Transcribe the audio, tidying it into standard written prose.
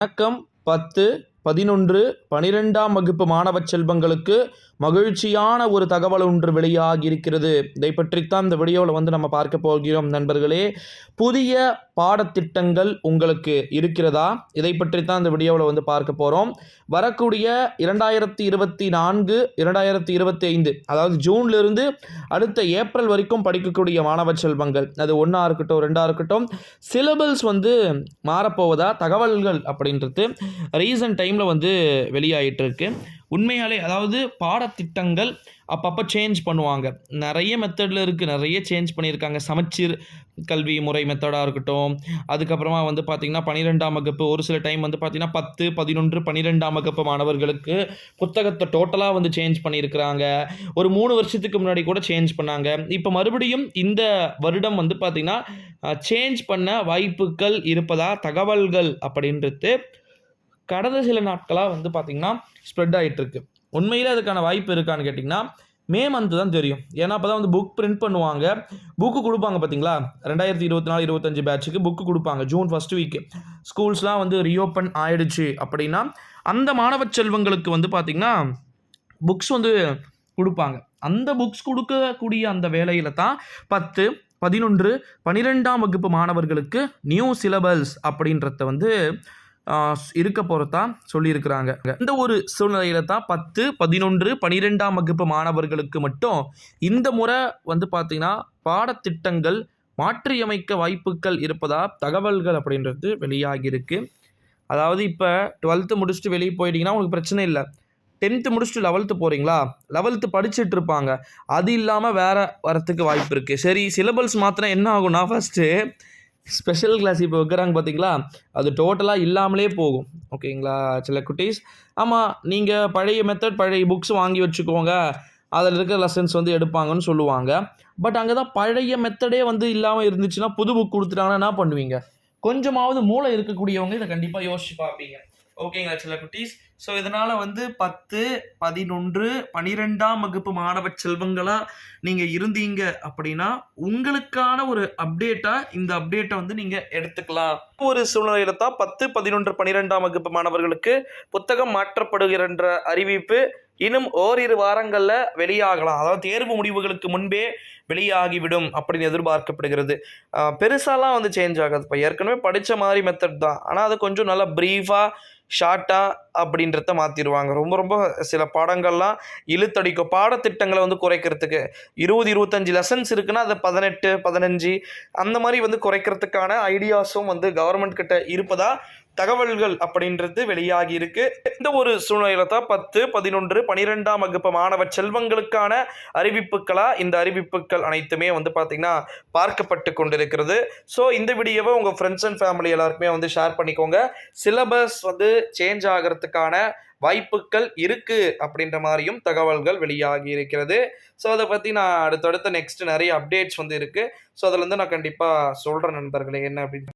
வணக்கம். 10, 11, 12ஆம் வகுப்பு மாணவ செல்வங்களுக்கு மகிழ்ச்சியான ஒரு தகவல் ஒன்று வெளியாகி இருக்கிறது. இதை பற்றித்தான் இந்த வீடியோவில் நம்ம பார்க்க போகிறோம் நண்பர்களே. புதிய பாடத்திட்டங்கள் உங்களுக்கு இருக்கிறதா? இதை பற்றித்தான் இந்த வீடியோவில் பார்க்க போகிறோம். வரக்கூடிய 2024, 2025 அதாவது ஜூன்லேருந்து அடுத்த ஏப்ரல் வரைக்கும் படிக்கக்கூடிய மாணவ செல்வங்கள், அது 1ஆ இருக்கட்டும் 2ஆ இருக்கட்டும், சிலபஸ் மாறப்போவதா தகவல்கள் அப்படின்றது ரீசன்ட் டைமில் வெளியாகிட்டு இருக்கு. உண்மையாலே அதாவது பாடத்திட்டங்கள் அப்பப்போ சேஞ்ச் பண்ணுவாங்க. நிறைய மெத்தடில் இருக்குது, நிறைய சேஞ்ச் பண்ணியிருக்காங்க. சமச்சீர் கல்வி முறை மெத்தடாக இருக்கட்டும், அதுக்கப்புறமா பார்த்திங்கன்னா 12ஆம் வகுப்பு ஒரு சில டைம் பார்த்திங்கன்னா 10, 11, 12ஆம் வகுப்பு மாணவர்களுக்கு புத்தகத்தை டோட்டலாக சேஞ்ச் பண்ணியிருக்கிறாங்க. ஒரு 3 வருஷத்துக்கு முன்னாடி கூட சேஞ்ச் பண்ணாங்க. இப்போ மறுபடியும் இந்த வருடம் பார்த்திங்கன்னா சேஞ்ச் பண்ண வாய்ப்புகள் இருப்பதா தகவல்கள் அப்படின்றது கடந்த சில நாட்களாக பார்த்திங்கன்னா ஸ்ப்ரெட் ஆகிட்டுருக்கு. உண்மையில் அதுக்கான வாய்ப்பு இருக்கான்னு கேட்டிங்கன்னா மே மந்த்து தான் தெரியும். ஏன்னா அப்போ தான் புக் பிரிண்ட் பண்ணுவாங்க, புக்கு கொடுப்பாங்க. பார்த்தீங்களா, 2024-25 பேட்சுக்கு புக்கு கொடுப்பாங்க. ஜூன் ஃபஸ்ட் வீக்கு ஸ்கூல்ஸ்லாம் ரீஓப்பன் ஆகிடுச்சு அப்படின்னா அந்த மாணவ செல்வங்களுக்கு பார்த்திங்கன்னா புக்ஸ் கொடுப்பாங்க. அந்த புக்ஸ் கொடுக்கக்கூடிய அந்த வேலையில் தான் 10, 11, 12ஆம் வகுப்பு மாணவர்களுக்கு நியூ சிலபஸ் அப்படின்றத இருக்க போகிறதா சொல்லியிருக்கிறாங்க. இந்த ஒரு சூழ்நிலையில் தான் 10, 11, 12ஆம் வகுப்பு மாணவர்களுக்கு மட்டும் இந்த முறை பார்த்திங்கன்னா பாடத்திட்டங்கள் மாற்றியமைக்க வாய்ப்புகள் இருப்பதா தகவல்கள் அப்படின்றது வெளியாகியிருக்கு. அதாவது இப்போ 12th முடிச்சுட்டு வெளியே போயிட்டீங்கன்னா உங்களுக்கு பிரச்சனை இல்லை. 10th முடிச்சுட்டு 11th போகிறீங்களா, 11th படிச்சுட்டு இருப்பாங்க, அது இல்லாமல் வேறு வரத்துக்கு வாய்ப்பு இருக்குது. சரி, சிலபஸ் மாத்தினா என்ன ஆகும்னா, ஃபஸ்ட்டு ஸ்பெஷல் கிளாஸ் இப்போ வைக்கிறாங்க பார்த்தீங்களா, அது டோட்டலாக இல்லாமலே போகும். ஓகேங்களா சில குட்டீஸ்? ஆமாம், நீங்கள் பழைய மெத்தட் பழைய புக்ஸ் வாங்கி வச்சுக்கோங்க, அதில் இருக்கிற லெசன்ஸ் எடுப்பாங்கன்னு சொல்லுவாங்க. பட் அங்கே தான் பழைய மெத்தடே இல்லாமல் இருந்துச்சுன்னா புது புக் கொடுத்துட்டாங்கன்னா என்ன பண்ணுவீங்க? கொஞ்சமாவது மூளை இருக்கக்கூடியவங்க இதை கண்டிப்பாக யோசிச்சு பார்ப்பீங்க. ஓகேங்களா சில குட்டீஸ்? ஸோ இதனால் 10, 11, 12ஆம் வகுப்பு மாணவ செல்வங்களாக நீங்கள் இருந்தீங்க அப்படின்னா உங்களுக்கான ஒரு அப்டேட்டாக இந்த அப்டேட்டை நீங்கள் எடுத்துக்கலாம். ஒரு சூழ்நிலையில் தான் 10, 11, 12ஆம் வகுப்பு மாணவர்களுக்கு புத்தகம் மாற்றப்படுகின்ற அறிவிப்பு இன்னும் ஓரிரு வாரங்களில் வெளியாகலாம். அதாவது தேர்வு முடிவுகளுக்கு முன்பே வெளியாகிவிடும் அப்படின்னு எதிர்பார்க்கப்படுகிறது. பெருசாலாம் சேஞ்ச் ஆகாது. இப்போ ஏற்கனவே படித்த மாதிரி மெத்தட் தான், ஆனால் அது கொஞ்சம் நல்லா ப்ரீஃபாக ஷார்ட்டாக அப்படின்றத மாற்றிடுவாங்க. ரொம்ப ரொம்ப சில பாடங்கள்லாம் இழுத்தடிக்கும். பாடத்திட்டங்களை குறைக்கிறதுக்கு 20, 25 லெசன்ஸ் இருக்குன்னா அதை 18, 15 அந்த மாதிரி குறைக்கிறதுக்கான ஐடியாஸும் கவர்மெண்ட் கிட்ட இருப்பதா தகவல்கள் அப்படின்றது வெளியாகி இருக்கு. இந்த ஒரு சூழ்நிலையில தான் 10, 11, 12ஆம் வகுப்பு மாணவ செல்வங்களுக்கான அறிவிப்புகளா இந்த அறிவிப்புகள் அனைத்துமே பார்த்தீங்கன்னா பார்க்கப்பட்டு கொண்டிருக்கிறது. ஸோ இந்த வீடியோவை உங்கள் ஃப்ரெண்ட்ஸ் அண்ட் ஃபேமிலி எல்லாருக்குமே ஷேர் பண்ணிக்கோங்க. சிலபஸ் சேஞ்ச் ஆகிறதுக்கான வாய்ப்புகள் இருக்கு அப்படின்ற மாதிரியும் தகவல்கள் வெளியாகி இருக்கிறது. ஸோ அதை பற்றி நான் அடுத்தடுத்த நெக்ஸ்ட் நிறைய அப்டேட்ஸ் இருக்கு. ஸோ அதில் நான் கண்டிப்பாக சொல்கிறேன் நண்பர்களே என்ன அப்படின்னு.